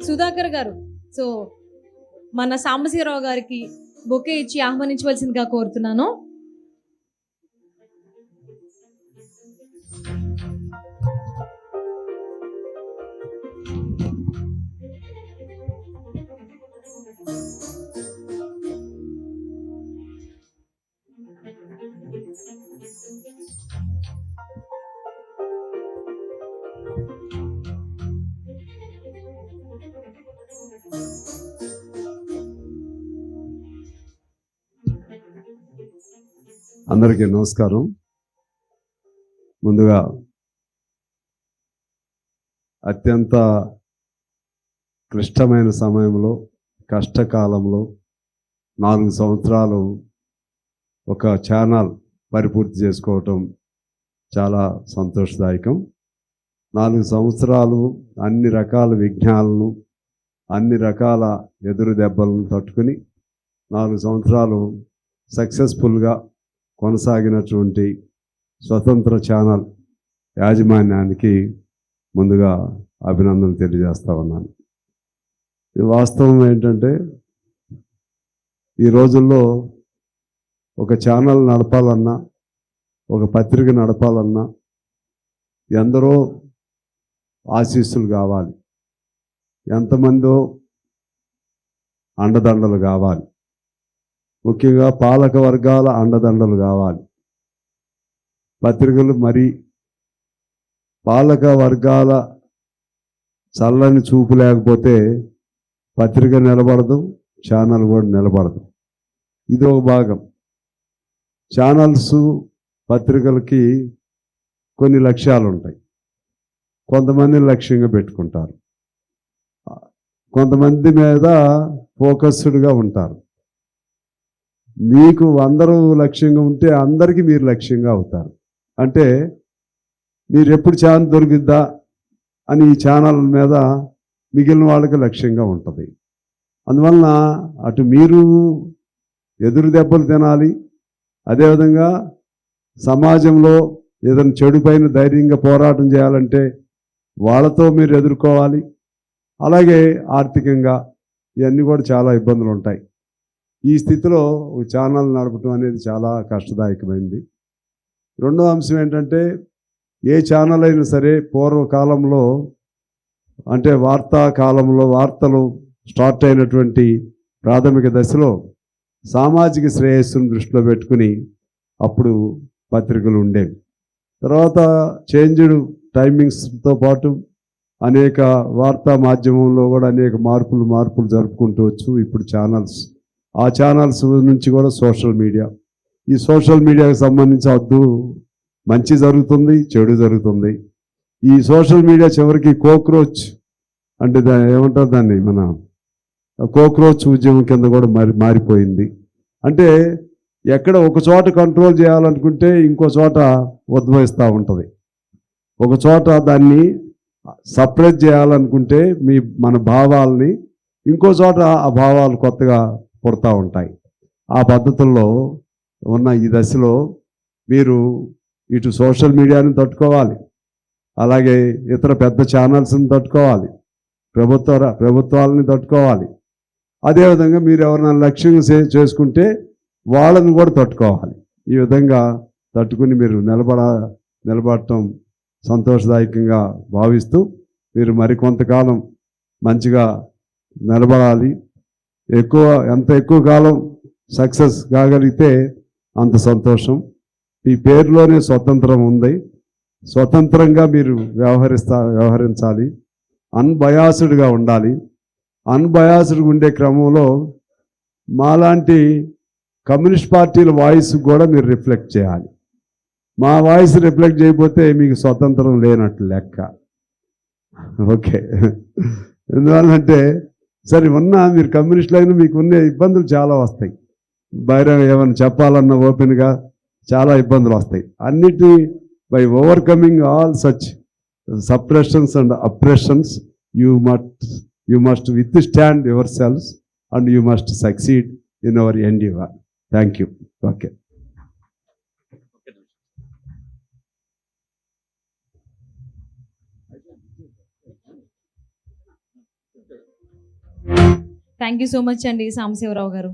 సుధాకర్ గారు, సో మన సాంబశివరావు గారికి బొకే ఇచ్చి ఆహ్వానించవలసిందిగా కోరుతున్నాను. అందరికీ నమస్కారం. ముందుగా అత్యంత క్లిష్టమైన సమయంలో, కష్టకాలంలో 4 సంవత్సరాలు ఒక ఛానల్ పరిపూర్తి చేసుకోవటం చాలా సంతోషదాయకం. 4 సంవత్సరాలు అన్ని రకాల విఘ్నాలను, అన్ని రకాల ఎదురు దెబ్బలను తట్టుకుని 4 సంవత్సరాలు సక్సెస్ఫుల్గా కొనసాగినటువంటి స్వతంత్ర ఛానల్ యాజమాన్యానికి ముందుగా అభినందనలు తెలియజేస్తా ఉన్నాను. ఈ వాస్తవం ఏంటంటే, ఈ రోజుల్లో ఒక ఛానల్ నడపాలన్నా, ఒక పత్రిక నడపాలన్నా ఎందరో ఆశీస్సులు కావాలి, ఎంతమందో అండదండలు కావాలి, ముఖ్యంగా పాలక వర్గాల అండదండలు కావాలి. పత్రికలు మరి పాలక వర్గాల చల్లని చూపు లేకపోతే పత్రిక నిలబడదు, ఛానల్ కూడా నిలబడదు. ఇది ఒక భాగం. ఛానల్స్, పత్రికలకి కొన్ని లక్ష్యాలు ఉంటాయి. కొంతమంది లక్ష్యంగా పెట్టుకుంటారు, కొంతమంది మీద ఫోకస్డ్గా ఉంటారు. మీకు అందరూ లక్ష్యంగా ఉంటే అందరికీ మీరు లక్ష్యంగా అవుతారు. అంటే మీరు ఎప్పుడు ఛానల్ దొరికిద్దా అని ఈ ఛానల్ మీద మిగిలిన వాళ్ళకి లక్ష్యంగా ఉంటుంది. అందువలన అటు మీరు ఎదురు దెబ్బలు తినాలి, అదేవిధంగా సమాజంలో ఏదైనా చెడు పైన ధైర్యంగా పోరాటం చేయాలంటే వాళ్ళతో మీరు ఎదుర్కోవాలి. అలాగే ఆర్థికంగా ఇవన్నీ కూడా చాలా ఇబ్బందులు ఉంటాయి. ఈ స్థితిలో ఒక ఛానల్ నడపడం అనేది చాలా కష్టదాయకమైంది. రెండో అంశం ఏంటంటే, ఏ ఛానల్ అయినా సరే పూర్వకాలంలో, అంటే వార్తా కాలంలో, వార్తలు స్టార్ట్ అయినటువంటి ప్రాథమిక దశలో సామాజిక శ్రేయస్సును దృష్టిలో పెట్టుకుని అప్పుడు పత్రికలు ఉండేవి. తర్వాత చేంజ్డ్ టైమింగ్స్తో పాటు అనేక వార్తా మాధ్యమంలో కూడా అనేక మార్పులు జరుపుకుంటూ వచ్చు ఇప్పుడు ఛానల్స్. ఆ ఛానల్స్ నుంచి కూడా సోషల్ మీడియా, ఈ సోషల్ మీడియాకి సంబంధించి మంచి జరుగుతుంది, చెడు జరుగుతుంది. ఈ సోషల్ మీడియా చివరికి కోక్రోచ్ అంటే ఏమంటారు దాన్ని, మన కోక్రోచ్ ఉద్యమం కింద కూడా మారిపోయింది. అంటే ఎక్కడ ఒక చోట కంట్రోల్ చేయాలనుకుంటే ఇంకో చోట ఉద్భవిస్తూ ఉంటుంది, ఒక చోట దాన్ని సప్రెస్ చేయాలనుకుంటే మన భావాల్ని ఇంకో చోట ఆ భావాలు కొత్తగా పుడతా ఉంటాయి. ఆ పద్ధతుల్లో ఉన్న ఈ దశలో మీరు ఇటు సోషల్ మీడియాని తట్టుకోవాలి, అలాగే ఇతర పెద్ద ఛానల్స్ని తట్టుకోవాలి, ప్రభుత్వాలని తట్టుకోవాలి. అదేవిధంగా మీరు ఎవరైనా లక్ష్యం చేసుకుంటే వాళ్ళని కూడా తట్టుకోవాలి. ఈ విధంగా తట్టుకుని మీరు నిలబడటం సంతోషదాయకంగా భావిస్తూ మీరు మరికొంతకాలం మంచిగా నిలబడాలి. ఎంత ఎక్కువ కాలం సక్సెస్ కాగలిగితే అంత సంతోషం. ఈ పేరులోనే స్వతంత్రం ఉంది. స్వతంత్రంగా మీరు వ్యవహరించాలి, అన్బయాస్డ్గా ఉండాలి. అన్బయాస్డ్గా ఉండే క్రమంలో మాలాంటి కమ్యూనిస్ట్ పార్టీల వాయిస్ కూడా మీరు రిఫ్లెక్ట్ చేయాలి. మా వాయిస్ రిఫ్లెక్ట్ చేయకపోతే మీకు స్వతంత్రం లేనట్లు లెక్క. ఓకే, ఎందువల్లంటే సరే మీరు కమ్యూనిస్టులు అయినా మీకు ఉన్న ఇబ్బందులు చాలా వస్తాయి. బహిరంగ ఏమైనా చెప్పాలన్న ఓపెన్గా చాలా ఇబ్బందులు వస్తాయి. అన్నిటి by overcoming all such suppressions and oppressions you must withstand your selves and you must succeed in our endeavour. Thank you. Okay. Thank you so much అండి సాంబశివరావు గారు.